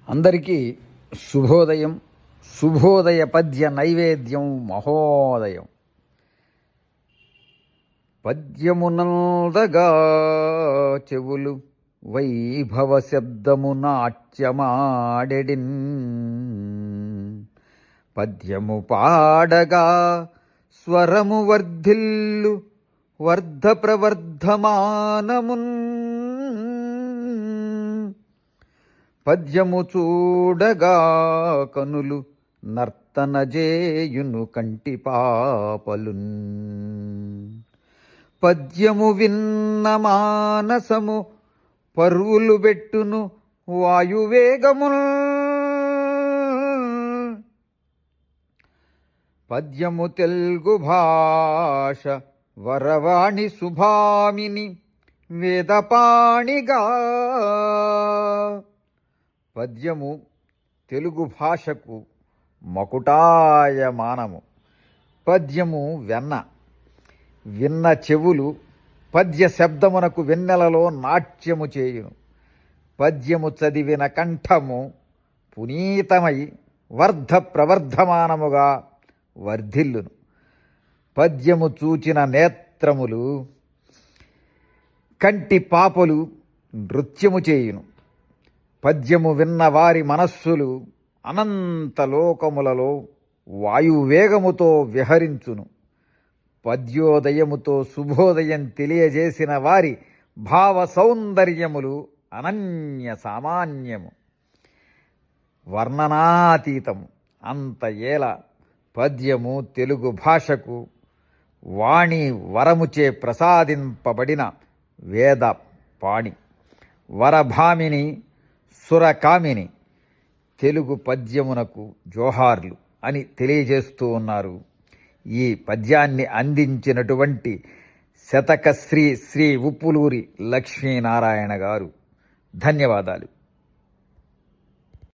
అందరికీ శుభోదయం. శుభోదయ పద్య నైవేద్యం మహోదయం. పద్యమునందగా చెవులు వైభవ శబ్దము నాట్యమాడెడిన్. పద్యము పాడగా స్వరము వర్ధిల్లు వర్ధ ప్రవర్ధమానమున్. పద్యము చూడగా కనులు నర్తన జేయును కంటి పాపలున్. పద్యము విన్న మానసము పరువులు పెట్టును వాయువేగముల్. పద్యము తెలుగు భాష వరవాణి శుభామిని వేదపాణిగా. పద్యము తెలుగు భాషకు మకుటాయమానము. పద్యము వెన్న. విన్న చెవులు పద్య శబ్దమునకు వెన్నెలలో నాట్యము చేయును. పద్యము చదివిన కంఠము పునీతమై వర్ధ ప్రవర్ధమానముగా వర్ధిల్లును. పద్యము చూచిన నేత్రములు కంటి పాపలు నృత్యము చేయును. పద్యము విన్న వారి మనస్సులు అనంత లోకములలో వాయువేగముతో విహరించును. పద్యోదయముతో శుభోదయం తెలియజేసిన వారి భావ సౌందర్యములు అనన్య సామాన్యము, వర్ణనాతీతము. అంత ఏల పద్యము తెలుగు భాషకు వాణి వరముచే ప్రసాదింపబడిన వేద పాణి, వరభామిని, సురకామిని. తెలుగు పద్యమునకు జోహార్లు అని తెలియజేస్తూ ఉన్నారు. ఈ పద్యాన్ని అందించినటువంటి శతకశ్రీ శ్రీ ఉప్పులూరి లక్ష్మీనారాయణ గారు. ధన్యవాదాలు.